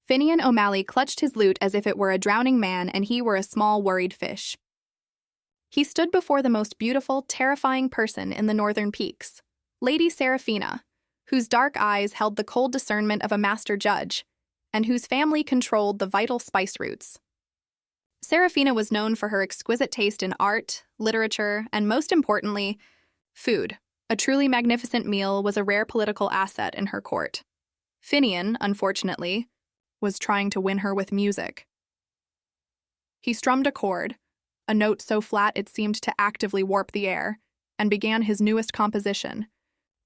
Finnian O'Malley clutched his lute as if it were a drowning man and he were a small, worried fish. He stood before the most beautiful, terrifying person in the northern peaks, Lady Seraphina, whose dark eyes held the cold discernment of a master judge, and whose family controlled the vital spice routes. Seraphina was known for her exquisite taste in art, literature, and most importantly, food. A truly magnificent meal was a rare political asset in her court. Finnian, unfortunately, was trying to win her with music. He strummed a chord, a note so flat it seemed to actively warp the air, and began his newest composition,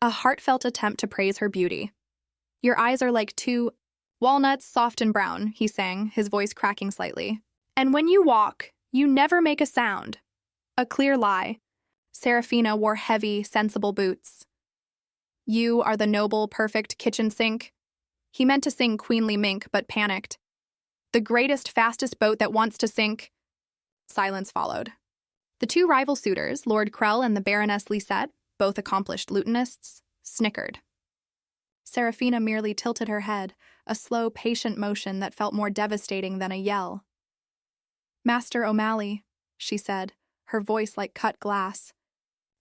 a heartfelt attempt to praise her beauty. "Your eyes are like two walnuts, soft and brown," he sang, his voice cracking slightly. "And when you walk, you never make a sound." A clear lie. Seraphina wore heavy, sensible boots. "You are the noble, perfect kitchen sink." He meant to sing Queenly Mink, but panicked. "The greatest, fastest boat that wants to sink." Silence followed. The two rival suitors, Lord Krell and the Baroness Lisette, both accomplished lutenists, snickered. Seraphina merely tilted her head, a slow, patient motion that felt more devastating than a yell. "Master O'Malley," she said, her voice like cut glass.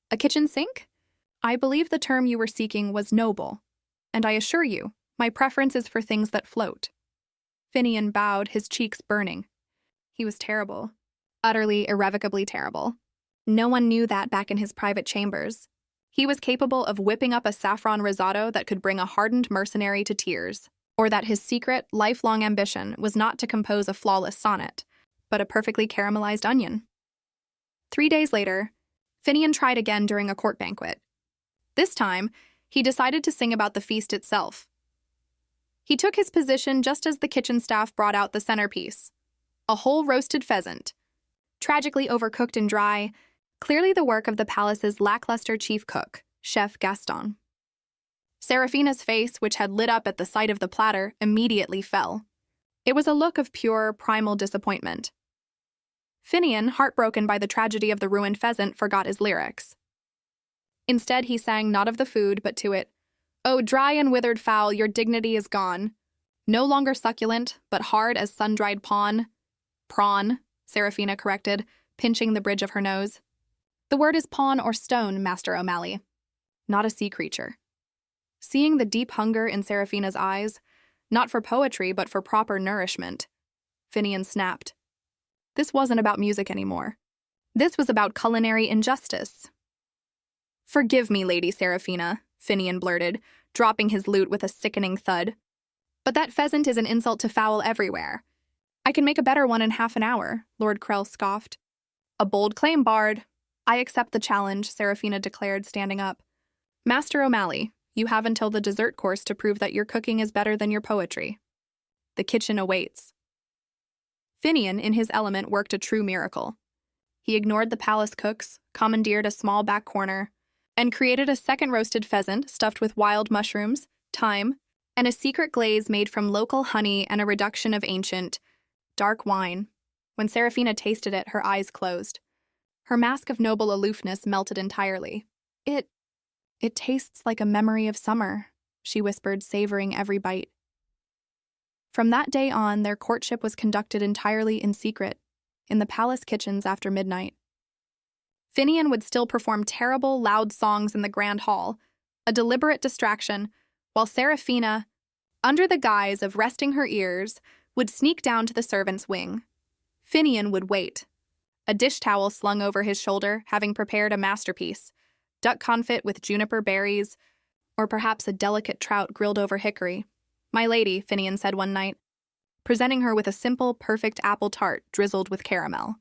"A kitchen sink? I believe the term you were seeking was noble, and I assure you, my preference is for things that float." Finnian bowed, his cheeks burning. He was terrible. Utterly, irrevocably terrible. No one knew that back in his private chambers. He was capable of whipping up a saffron risotto that could bring a hardened mercenary to tears, or that his secret, lifelong ambition was not to compose a flawless sonnet, but a perfectly caramelized onion. 3 days later, Finnian tried again during a court banquet. This time, he decided to sing about the feast itself. He took his position just as the kitchen staff brought out the centerpiece, a whole roasted pheasant, tragically overcooked and dry, clearly the work of the palace's lackluster chief cook, Chef Gaston. Seraphina's face, which had lit up at the sight of the platter, immediately fell. It was a look of pure, primal disappointment. Finnian, heartbroken by the tragedy of the ruined pheasant, forgot his lyrics. Instead, he sang not of the food, but to it, "Oh, dry and withered fowl, your dignity is gone. No longer succulent, but hard as sun-dried pawn." "Prawn," Seraphina corrected, pinching the bridge of her nose. "The word is pawn or stone, Master O'Malley, not a sea creature." Seeing the deep hunger in Seraphina's eyes, not for poetry but for proper nourishment, Finnian snapped. This wasn't about music anymore. This was about culinary injustice. "Forgive me, Lady Seraphina," Finnian blurted, dropping his lute with a sickening thud. "But that pheasant is an insult to fowl everywhere. I can make a better one in half an hour," Lord Krell scoffed. "A bold claim, Bard." "I accept the challenge," Seraphina declared, standing up. "Master O'Malley, you have until the dessert course to prove that your cooking is better than your poetry. The kitchen awaits." Finnian, in his element, worked a true miracle. He ignored the palace cooks, commandeered a small back corner, and created a second roasted pheasant stuffed with wild mushrooms, thyme, and a secret glaze made from local honey and a reduction of ancient, dark wine. When Seraphina tasted it, her eyes closed. Her mask of noble aloofness melted entirely. It tastes like a memory of summer," she whispered, savoring every bite. From that day on, their courtship was conducted entirely in secret, in the palace kitchens after midnight. Finnian would still perform terrible, loud songs in the grand hall, a deliberate distraction, while Seraphina, under the guise of resting her ears, would sneak down to the servants' wing. Finnian would wait, a dish towel slung over his shoulder, having prepared a masterpiece, duck confit with juniper berries, or perhaps a delicate trout grilled over hickory. "My lady," Finnian said one night, presenting her with a simple, perfect apple tart drizzled with caramel.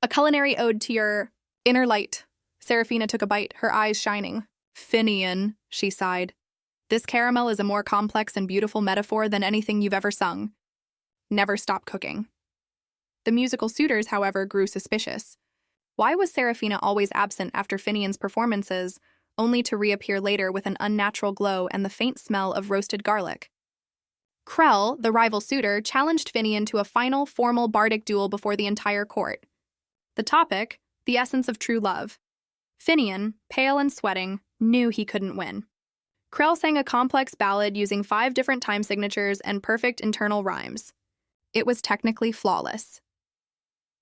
"A culinary ode to your inner light." Seraphina took a bite, her eyes shining. "Finnian," she sighed. "This caramel is a more complex and beautiful metaphor than anything you've ever sung. Never stop cooking." The musical suitors, however, grew suspicious. Why was Seraphina always absent after Finnian's performances, only to reappear later with an unnatural glow and the faint smell of roasted garlic? Krell, the rival suitor, challenged Finnian to a final, formal bardic duel before the entire court. The topic, the essence of true love. Finnian, pale and sweating, knew he couldn't win. Krell sang a complex ballad using 5 different time signatures and perfect internal rhymes. It was technically flawless.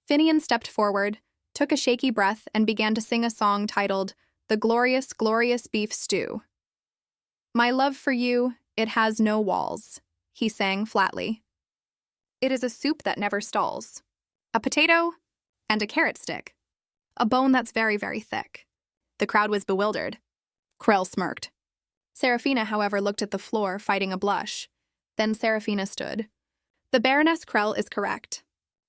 Finnian stepped forward, took a shaky breath, and began to sing a song titled "The Glorious, Glorious Beef Stew." "My love for you, it has no walls," he sang flatly. "It is a soup that never stalls. A potato and a carrot stick. A bone that's very, very thick." The crowd was bewildered. Krell smirked. Seraphina, however, looked at the floor, fighting a blush. Then Seraphina stood. "The Baroness Krell is correct.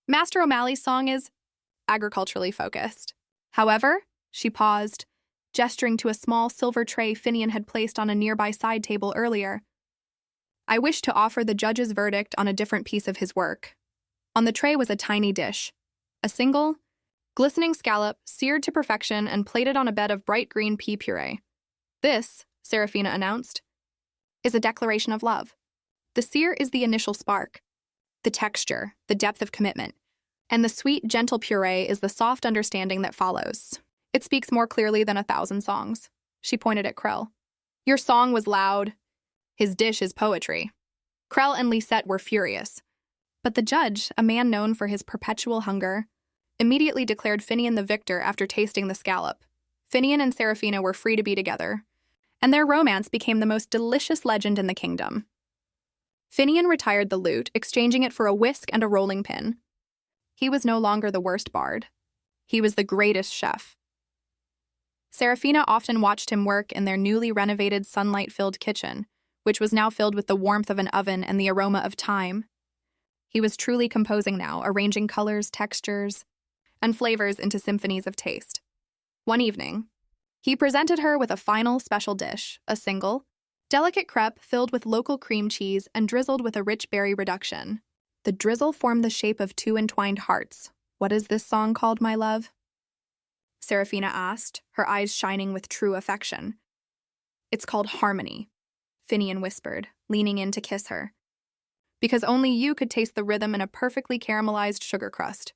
Master O'Malley's song is agriculturally focused. However," she paused, gesturing to a small silver tray Finnian had placed on a nearby side table earlier, "I wish to offer the judge's verdict on a different piece of his work." On the tray was a tiny dish, a single, glistening scallop seared to perfection and plated on a bed of bright green pea puree. "This," Seraphina announced, "is a declaration of love. The sear is the initial spark. The texture, the depth of commitment, and the sweet, gentle puree is the soft understanding that follows. It speaks more clearly than 1,000 songs." She pointed at Krell. "Your song was loud. His dish is poetry." Krell and Lisette were furious. But the judge, a man known for his perpetual hunger, immediately declared Finnian the victor after tasting the scallop. Finnian and Seraphina were free to be together, and their romance became the most delicious legend in the kingdom. Finnian retired the lute, exchanging it for a whisk and a rolling pin. He was no longer the worst bard. He was the greatest chef. Seraphina often watched him work in their newly renovated sunlight-filled kitchen, which was now filled with the warmth of an oven and the aroma of thyme. He was truly composing now, arranging colors, textures, and flavors into symphonies of taste. One evening, he presented her with a final special dish, a single, delicate crepe filled with local cream cheese and drizzled with a rich berry reduction. The drizzle formed the shape of 2 entwined hearts. "What is this song called, my love?" Seraphina asked, her eyes shining with true affection. "It's called Harmony," Finnian whispered, leaning in to kiss her. "Because only you could taste the rhythm in a perfectly caramelized sugar crust."